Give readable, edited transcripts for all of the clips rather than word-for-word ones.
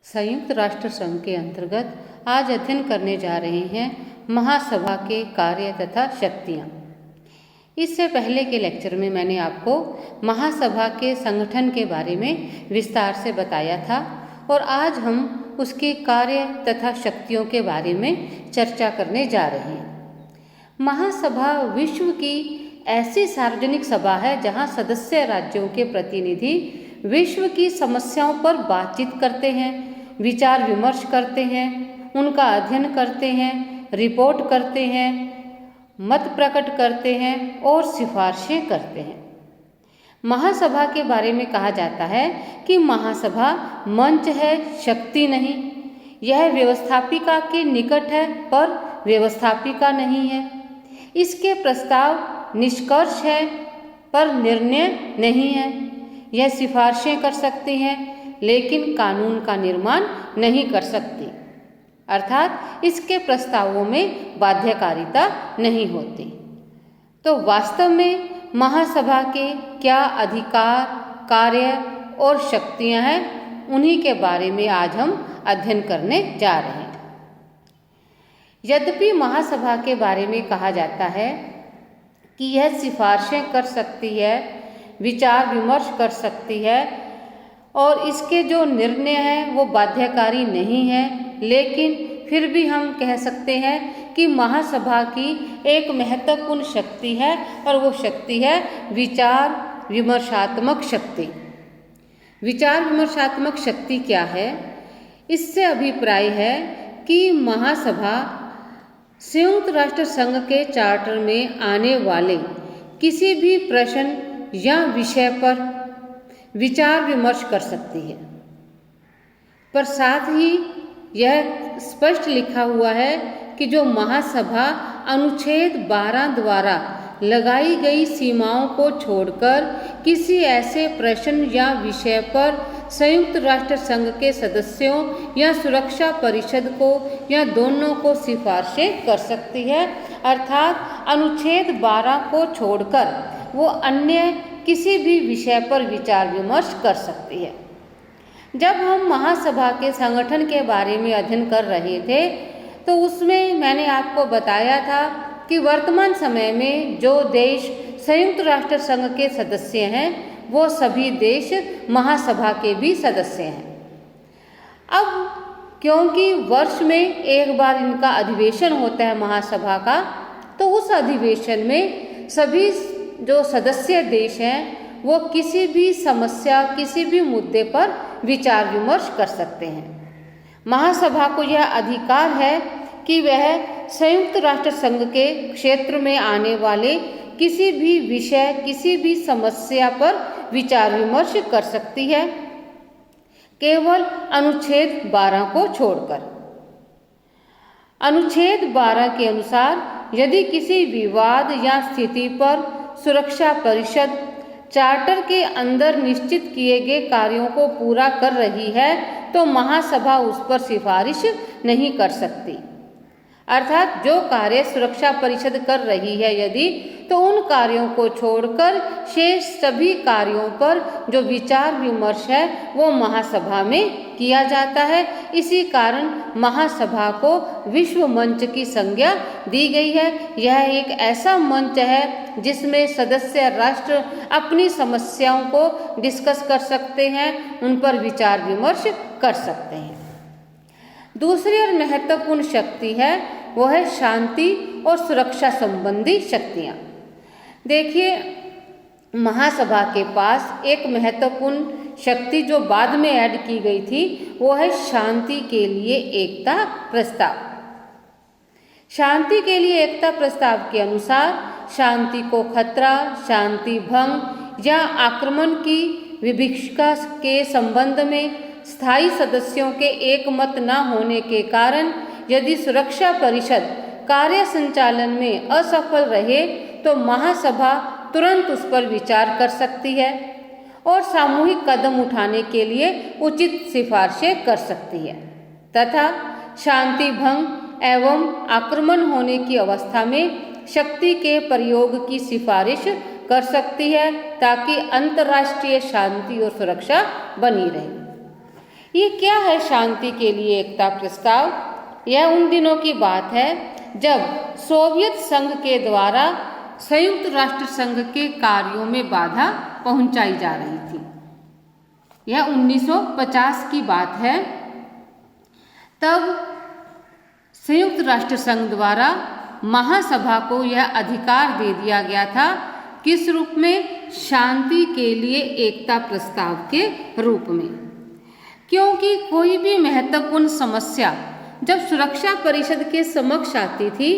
संयुक्त राष्ट्र संघ के अंतर्गत आज अध्ययन करने जा रहे हैं महासभा के कार्य तथा शक्तियाँ। इससे पहले के लेक्चर में मैंने आपको महासभा के संगठन के बारे में विस्तार से बताया था और आज हम उसके कार्य तथा शक्तियों के बारे में चर्चा करने जा रहे हैं। महासभा विश्व की ऐसी सार्वजनिक सभा है जहाँ सदस्य राज्यों के प्रतिनिधि विश्व की समस्याओं पर बातचीत करते हैं, विचार विमर्श करते हैं, उनका अध्ययन करते हैं, रिपोर्ट करते हैं, मत प्रकट करते हैं और सिफारिशें करते हैं। महासभा के बारे में कहा जाता है कि महासभा मंच है, शक्ति नहीं। यह व्यवस्थापिका के निकट है पर व्यवस्थापिका नहीं है। इसके प्रस्ताव निष्कर्ष है पर निर्णय नहीं है। यह सिफारिशें कर सकती हैं लेकिन कानून का निर्माण नहीं कर सकती, अर्थात इसके प्रस्तावों में बाध्यकारिता नहीं होती। तो वास्तव में महासभा के क्या अधिकार, कार्य और शक्तियां हैं, उन्हीं के बारे में आज हम अध्ययन करने जा रहे हैं। यद्यपि महासभा के बारे में कहा जाता है कि यह सिफारिशें कर सकती है, विचार विमर्श कर सकती है और इसके जो निर्णय हैं वो बाध्यकारी नहीं है, लेकिन फिर भी हम कह सकते हैं कि महासभा की एक महत्वपूर्ण शक्ति है और वो शक्ति है विचार विमर्शात्मक शक्ति। विचार विमर्शात्मक शक्ति क्या है? इससे अभिप्राय है कि महासभा संयुक्त राष्ट्र संघ के चार्टर में आने वाले किसी भी प्रश्न या विषय पर विचार विमर्श कर सकती है, पर साथ ही यह स्पष्ट लिखा हुआ है कि जो महासभा अनुच्छेद 12 द्वारा लगाई गई सीमाओं को छोड़कर किसी ऐसे प्रश्न या विषय पर संयुक्त राष्ट्र संघ के सदस्यों या सुरक्षा परिषद को या दोनों को सिफारिशें कर सकती है, अर्थात अनुच्छेद 12 को छोड़कर वो अन्य किसी भी विषय पर विचार विमर्श कर सकती है। जब हम महासभा के संगठन के बारे में अध्ययन कर रहे थे तो उसमें मैंने आपको बताया था कि वर्तमान समय में जो देश संयुक्त राष्ट्र संघ के सदस्य हैं वो सभी देश महासभा के भी सदस्य हैं। अब क्योंकि वर्ष में एक बार इनका अधिवेशन होता है महासभा का, तो उस अधिवेशन में सभी जो सदस्य देश हैं वो किसी भी समस्या, किसी भी मुद्दे पर विचार विमर्श कर सकते हैं। महासभा को यह अधिकार है कि वह संयुक्त राष्ट्र संघ के क्षेत्र में आने वाले किसी भी विषय, किसी भी समस्या पर विचार विमर्श कर सकती है, केवल अनुच्छेद 12 को छोड़कर। अनुच्छेद 12 के अनुसार यदि किसी विवाद या स्थिति पर सुरक्षा परिषद चार्टर के अंदर निश्चित किए गए कार्यों को पूरा कर रही है तो महासभा उस पर सिफारिश नहीं कर सकती, अर्थात जो कार्य सुरक्षा परिषद कर रही है यदि, तो उन कार्यों को छोड़कर शेष सभी कार्यों पर जो विचार विमर्श है वो महासभा में किया जाता है। इसी कारण महासभा को विश्व मंच की संज्ञा दी गई है। यह एक ऐसा मंच है जिसमें सदस्य राष्ट्र अपनी समस्याओं को डिस्कस कर सकते हैं, उन पर विचार विमर्श कर सकते हैं। दूसरी और महत्वपूर्ण शक्ति है वो है शांति और सुरक्षा संबंधी शक्तियाँ। देखिए, महासभा के पास एक महत्वपूर्ण शक्ति जो बाद में ऐड की गई थी वो है शांति के लिए एकता प्रस्ताव। शांति के लिए एकता प्रस्ताव के अनुसार शांति को खतरा, शांति भंग या आक्रमण की विभीषिका के संबंध में स्थायी सदस्यों के एक मत न होने के कारण यदि सुरक्षा परिषद कार्य संचालन में असफल रहे तो महासभा तुरंत उस पर विचार कर सकती है और सामूहिक कदम उठाने के लिए उचित सिफारिशें कर सकती है तथा शांति भंग एवं आक्रमण होने की अवस्था में शक्ति के प्रयोग की सिफारिश कर सकती है ताकि अंतर्राष्ट्रीय शांति और सुरक्षा बनी रहे। ये क्या है शांति के लिए एकता प्रस्ताव? यह उन दिनों की बात है जब सोवियत संघ के द्वारा संयुक्त राष्ट्र संघ के कार्यों में बाधा पहुंचाई जा रही थी। यह 1950 की बात है। तब संयुक्त राष्ट्र संघ द्वारा महासभा को यह अधिकार दे दिया गया था, किस रूप में? शांति के लिए एकता प्रस्ताव के रूप में। क्योंकि कोई भी महत्वपूर्ण समस्या जब सुरक्षा परिषद के समक्ष आती थी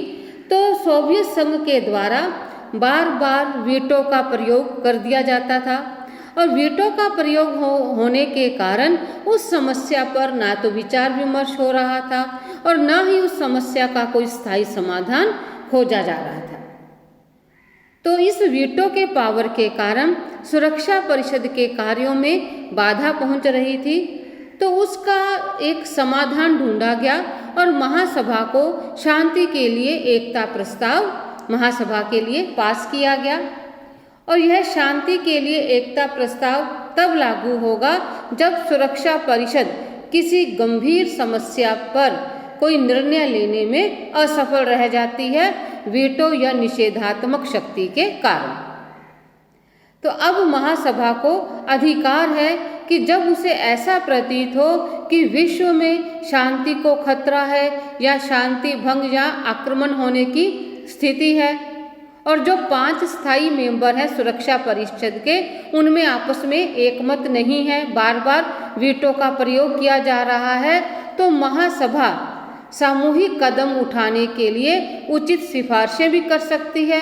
तो सोवियत संघ के द्वारा बार बार वीटो का प्रयोग कर दिया जाता था, और वीटो का प्रयोग होने के कारण उस समस्या पर ना तो विचार विमर्श हो रहा था और ना ही उस समस्या का कोई स्थायी समाधान खोजा जा रहा था। तो इस वीटो के पावर के कारण सुरक्षा परिषद के कार्यों में बाधा पहुंच रही थी। तो उसका एक समाधान ढूंढा गया और महासभा को शांति के लिए एकता प्रस्ताव महासभा के लिए पास किया गया। और यह शांति के लिए एकता प्रस्ताव तब लागू होगा जब सुरक्षा परिषद किसी गंभीर समस्या पर कोई निर्णय लेने में असफल रह जाती है, वीटो या निषेधात्मक शक्ति के कारण। तो अब महासभा को अधिकार है कि जब उसे ऐसा प्रतीत हो कि विश्व में शांति को खतरा है या शांति भंग या आक्रमण होने की स्थिति है, और जो 5 स्थायी मेंबर हैं सुरक्षा परिषद के, उनमें आपस में एकमत नहीं है, बार बार वीटो का प्रयोग किया जा रहा है, तो महासभा सामूहिक कदम उठाने के लिए उचित सिफारिशें भी कर सकती है,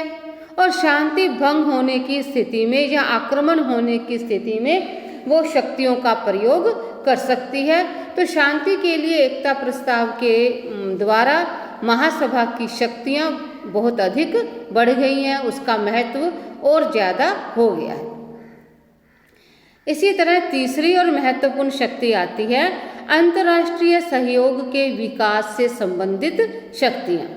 और शांति भंग होने की स्थिति में या आक्रमण होने की स्थिति में वो शक्तियों का प्रयोग कर सकती है। तो शांति के लिए एकता प्रस्ताव के द्वारा महासभा की शक्तियां बहुत अधिक बढ़ गई हैं, उसका महत्व और ज़्यादा हो गया है। इसी तरह तीसरी और महत्वपूर्ण शक्ति आती है अंतर्राष्ट्रीय सहयोग के विकास से संबंधित शक्तियाँ।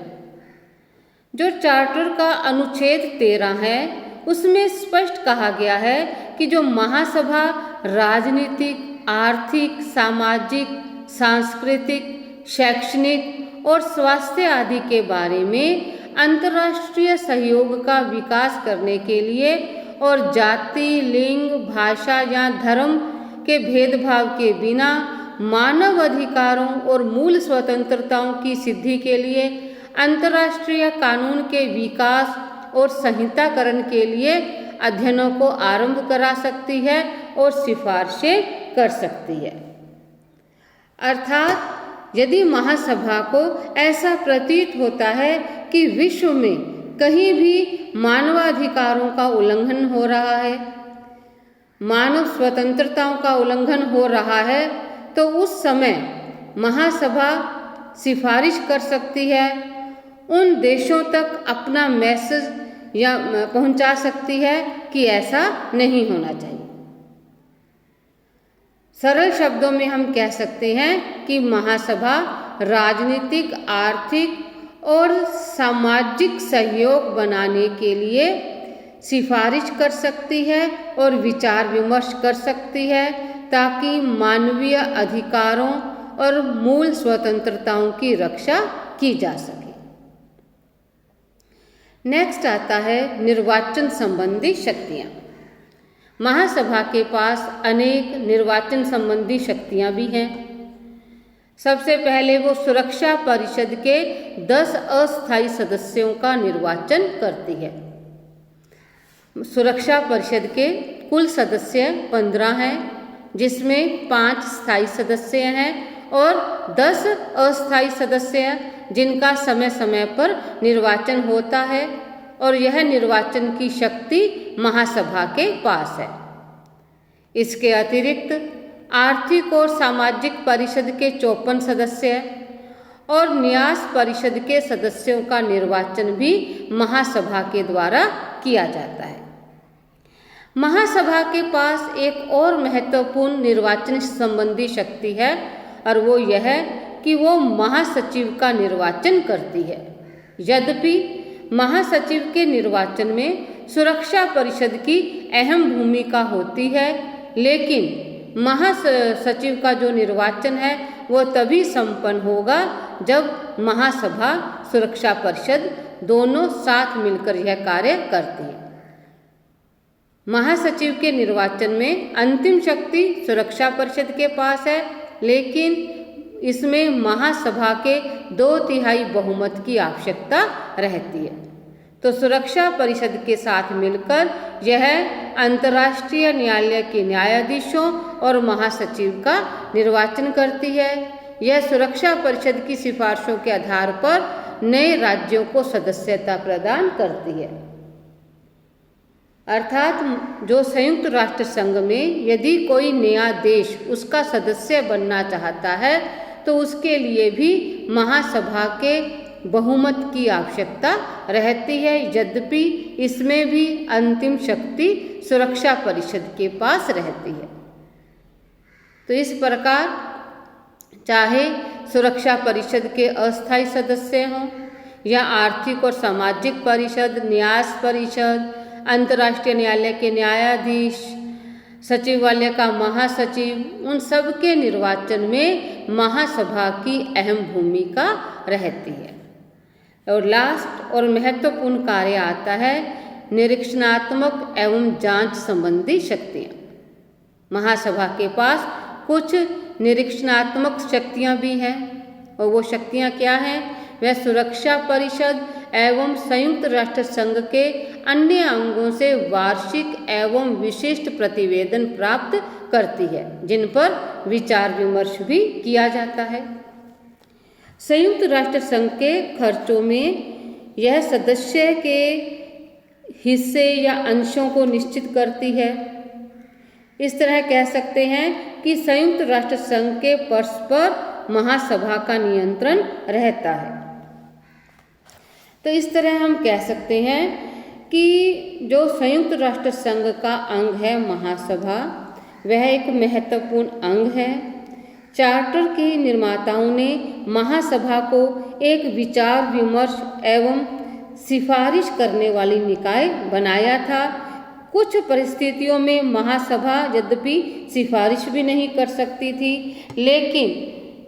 जो चार्टर का अनुच्छेद 13 है उसमें स्पष्ट कहा गया है कि जो महासभा राजनीतिक, आर्थिक, सामाजिक, सांस्कृतिक, शैक्षणिक और स्वास्थ्य आदि के बारे में अंतर्राष्ट्रीय सहयोग का विकास करने के लिए और जाति, लिंग, भाषा या धर्म के भेदभाव के बिना मानव अधिकारों और मूल स्वतंत्रताओं की सिद्धि के लिए अंतर्राष्ट्रीय कानून के विकास और संहिताकरण के लिए अध्ययनों को आरंभ करा सकती है और सिफारिशें कर सकती है। अर्थात यदि महासभा को ऐसा प्रतीत होता है कि विश्व में कहीं भी मानवाधिकारों का उल्लंघन हो रहा है, मानव स्वतंत्रताओं का उल्लंघन हो रहा है, तो उस समय महासभा सिफारिश कर सकती है, उन देशों तक अपना मैसेज या पहुंचा सकती है कि ऐसा नहीं होना चाहिए। सरल शब्दों में हम कह सकते हैं कि महासभा राजनीतिक, आर्थिक और सामाजिक सहयोग बनाने के लिए सिफारिश कर सकती है और विचार विमर्श कर सकती है ताकि मानवीय अधिकारों और मूल स्वतंत्रताओं की रक्षा की जा सके। नेक्स्ट आता है निर्वाचन संबंधी शक्तियाँ। महासभा के पास अनेक निर्वाचन संबंधी शक्तियाँ भी हैं। सबसे पहले वो सुरक्षा परिषद के 10 अस्थायी सदस्यों का निर्वाचन करती है। सुरक्षा परिषद के कुल सदस्य 15 हैं, जिसमें 5 स्थायी सदस्य हैं और 10 अस्थायी सदस्य हैं जिनका समय समय पर निर्वाचन होता है, और यह निर्वाचन की शक्ति महासभा के पास है। इसके अतिरिक्त आर्थिक और सामाजिक परिषद के 54 सदस्य हैं और न्यास परिषद के सदस्यों का निर्वाचन भी महासभा के द्वारा किया जाता है। महासभा के पास एक और महत्वपूर्ण निर्वाचन संबंधी शक्ति है, और वो यह है कि वो महासचिव का निर्वाचन करती है। यद्यपि महासचिव के निर्वाचन में सुरक्षा परिषद की अहम भूमिका होती है, लेकिन महासचिव का जो निर्वाचन है वो तभी संपन्न होगा जब महासभा सुरक्षा परिषद दोनों साथ मिलकर यह कार्य करती है। महासचिव के निर्वाचन में अंतिम शक्ति सुरक्षा परिषद के पास है, लेकिन इसमें महासभा के 2/3 बहुमत की आवश्यकता रहती है। तो सुरक्षा परिषद के साथ मिलकर यह अंतर्राष्ट्रीय न्यायालय के न्यायाधीशों और महासचिव का निर्वाचन करती है। यह सुरक्षा परिषद की सिफारिशों के आधार पर नए राज्यों को सदस्यता प्रदान करती है। अर्थात जो संयुक्त राष्ट्र संघ में यदि कोई नया देश उसका सदस्य बनना चाहता है तो उसके लिए भी महासभा के बहुमत की आवश्यकता रहती है, यद्यपि इसमें भी अंतिम शक्ति सुरक्षा परिषद के पास रहती है। तो इस प्रकार चाहे सुरक्षा परिषद के अस्थायी सदस्य हों या आर्थिक और सामाजिक परिषद, न्यास परिषद, अंतर्राष्ट्रीय न्यायालय के न्यायाधीश, सचिवालय का महासचिव, उन सब के निर्वाचन में महासभा की अहम भूमिका रहती है। और लास्ट और महत्वपूर्ण कार्य आता है निरीक्षणात्मक एवं जांच संबंधी शक्तियाँ। महासभा के पास कुछ निरीक्षणात्मक शक्तियाँ भी हैं, और वो शक्तियाँ क्या हैं? वह सुरक्षा परिषद एवं संयुक्त राष्ट्र संघ के अन्य अंगों से वार्षिक एवं विशिष्ट प्रतिवेदन प्राप्त करती है, जिन पर विचार विमर्श भी किया जाता है। संयुक्त राष्ट्र संघ के खर्चों में यह सदस्य के हिस्से या अंशों को निश्चित करती है। इस तरह कह सकते हैं कि संयुक्त राष्ट्र संघ के पर्स पर महासभा का नियंत्रण रहता है। तो इस तरह हम कह सकते हैं कि जो संयुक्त राष्ट्र संघ का अंग है महासभा, वह एक महत्वपूर्ण अंग है। चार्टर के निर्माताओं ने महासभा को एक विचार विमर्श एवं सिफारिश करने वाली निकाय बनाया था। कुछ परिस्थितियों में महासभा यद्यपि सिफारिश भी नहीं कर सकती थी, लेकिन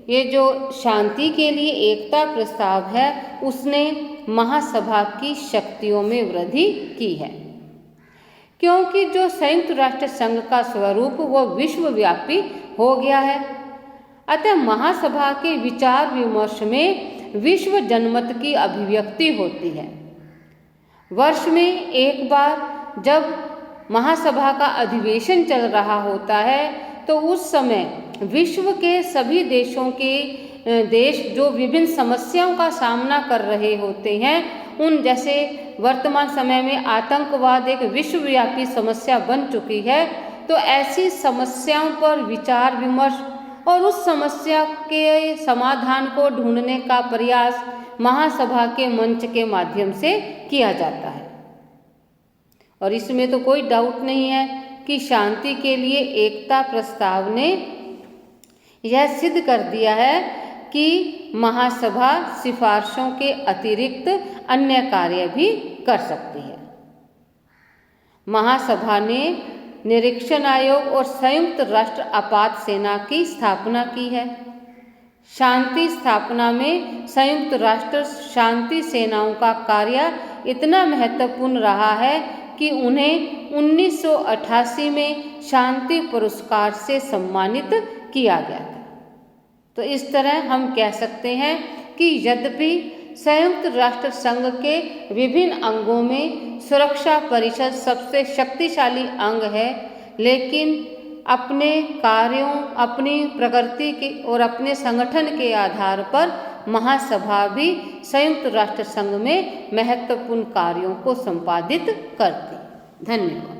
ये जो शांति के लिए एकता प्रस्ताव है उसने महासभा की शक्तियों में वृद्धि की है, क्योंकि जो संयुक्त राष्ट्र संघ का स्वरूप वो विश्वव्यापी हो गया है। अतः महासभा के विचार विमर्श में विश्व जनमत की अभिव्यक्ति होती है। वर्ष में एक बार जब महासभा का अधिवेशन चल रहा होता है तो उस समय विश्व के सभी देश जो विभिन्न समस्याओं का सामना कर रहे होते हैं, उन जैसे वर्तमान समय में आतंकवाद एक विश्वव्यापी समस्या बन चुकी है, तो ऐसी समस्याओं पर विचार विमर्श और उस समस्या के समाधान को ढूंढने का प्रयास महासभा के मंच के माध्यम से किया जाता है। और इसमें तो कोई डाउट नहीं है कि शांति के लिए एकता प्रस्ताव ने यह सिद्ध कर दिया है कि महासभा सिफारिशों के अतिरिक्त अन्य कार्य भी कर सकती है। महासभा ने निरीक्षण आयोग और संयुक्त राष्ट्र आपात सेना की स्थापना की है। शांति स्थापना में संयुक्त राष्ट्र शांति सेनाओं का कार्य इतना महत्वपूर्ण रहा है कि उन्हें 1988 में शांति पुरस्कार से सम्मानित किया गया था। तो इस तरह हम कह सकते हैं कि यद्यपि संयुक्त राष्ट्र संघ के विभिन्न अंगों में सुरक्षा परिषद सबसे शक्तिशाली अंग है, लेकिन अपने कार्यों, अपनी प्रकृति के और अपने संगठन के आधार पर महासभा भी संयुक्त राष्ट्र संघ में महत्वपूर्ण कार्यों को संपादित करती है। धन्यवाद।